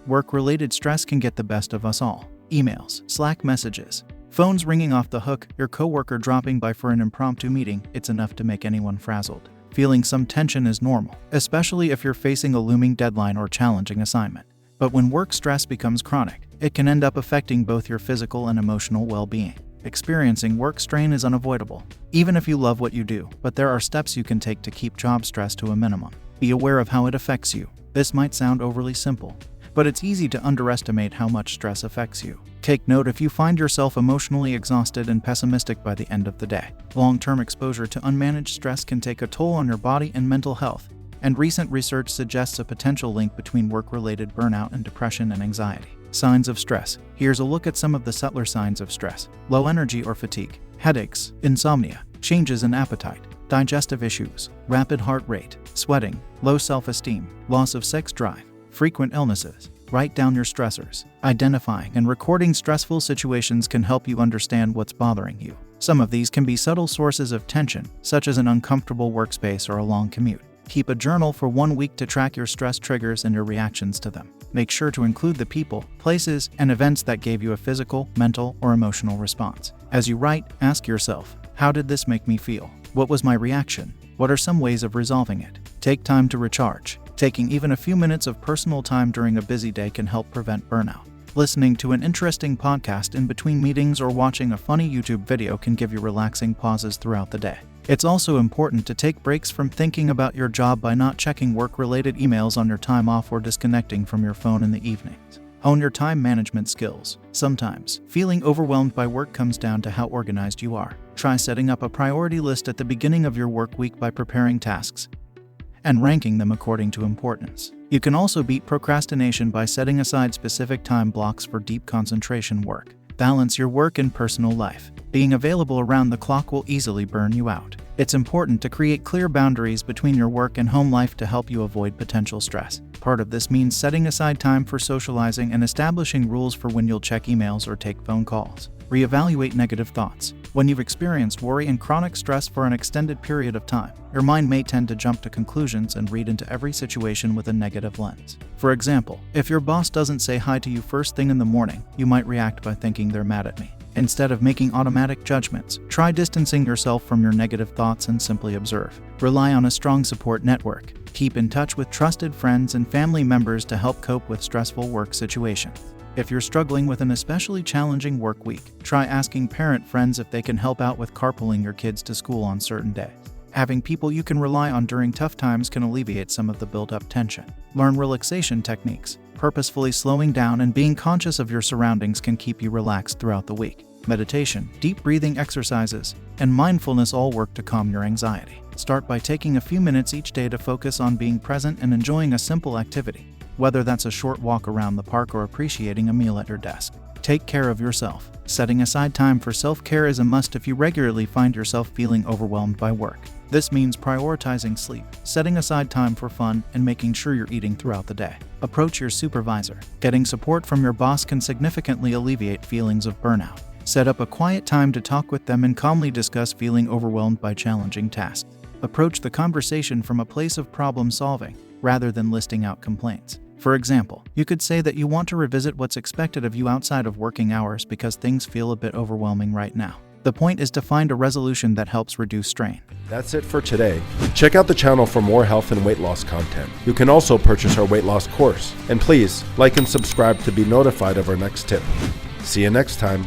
work-related stress can get the best of us all. Emails, Slack messages, phones ringing off the hook, your coworker dropping by for an impromptu meeting, it's enough to make anyone frazzled. Feeling some tension is normal, especially if you're facing a looming deadline or challenging assignment. But when work stress becomes chronic, it can end up affecting both your physical and emotional well-being. Experiencing work strain is unavoidable, even if you love what you do, but there are steps you can take to keep job stress to a minimum. Be aware of how it affects you. This might sound overly simple, but it's easy to underestimate how much stress affects you. Take note if you find yourself emotionally exhausted and pessimistic by the end of the day. Long-term exposure to unmanaged stress can take a toll on your body and mental health, and recent research suggests a potential link between work-related burnout and depression and anxiety. Signs of stress. Here's a look at some of the subtler signs of stress. Low energy or fatigue, headaches, insomnia, changes in appetite, digestive issues, rapid heart rate, sweating, low self-esteem, loss of sex drive, frequent illnesses. Write down your stressors. Identifying and recording stressful situations can help you understand what's bothering you. Some of these can be subtle sources of tension, such as an uncomfortable workspace or a long commute. Keep a journal for 1 week to track your stress triggers and your reactions to them. Make sure to include the people, places, and events that gave you a physical, mental, or emotional response. As you write, ask yourself, how did this make me feel? What was my reaction? What are some ways of resolving it? Take time to recharge. Taking even a few minutes of personal time during a busy day can help prevent burnout. Listening to an interesting podcast in between meetings or watching a funny YouTube video can give you relaxing pauses throughout the day. It's also important to take breaks from thinking about your job by not checking work-related emails on your time off or disconnecting from your phone in the evenings. Hone your time management skills. Sometimes, feeling overwhelmed by work comes down to how organized you are. Try setting up a priority list at the beginning of your work week by preparing tasks and ranking them according to importance. You can also beat procrastination by setting aside specific time blocks for deep concentration work. Balance your work and personal life. Being available around the clock will easily burn you out. It's important to create clear boundaries between your work and home life to help you avoid potential stress. Part of this means setting aside time for socializing and establishing rules for when you'll check emails or take phone calls. Reevaluate negative thoughts. When you've experienced worry and chronic stress for an extended period of time, your mind may tend to jump to conclusions and read into every situation with a negative lens. For example, if your boss doesn't say hi to you first thing in the morning, you might react by thinking they're mad at me. Instead of making automatic judgments, try distancing yourself from your negative thoughts and simply observe. Rely on a strong support network. Keep in touch with trusted friends and family members to help cope with stressful work situations. If you're struggling with an especially challenging work week, try asking parent friends if they can help out with carpooling your kids to school on certain days. Having people you can rely on during tough times can alleviate some of the built-up tension. Learn relaxation techniques. Purposefully slowing down and being conscious of your surroundings can keep you relaxed throughout the week. Meditation, deep breathing exercises, and mindfulness all work to calm your anxiety. Start by taking a few minutes each day to focus on being present and enjoying a simple activity, whether that's a short walk around the park or appreciating a meal at your desk. Take care of yourself. Setting aside time for self-care is a must if you regularly find yourself feeling overwhelmed by work. This means prioritizing sleep, setting aside time for fun, and making sure you're eating throughout the day. Approach your supervisor. Getting support from your boss can significantly alleviate feelings of burnout. Set up a quiet time to talk with them and calmly discuss feeling overwhelmed by challenging tasks. Approach the conversation from a place of problem solving, rather than listing out complaints. For example, you could say that you want to revisit what's expected of you outside of working hours because things feel a bit overwhelming right now. The point is to find a resolution that helps reduce strain. That's it for today. Check out the channel for more health and weight loss content. You can also purchase our weight loss course. And please, like and subscribe to be notified of our next tip. See you next time.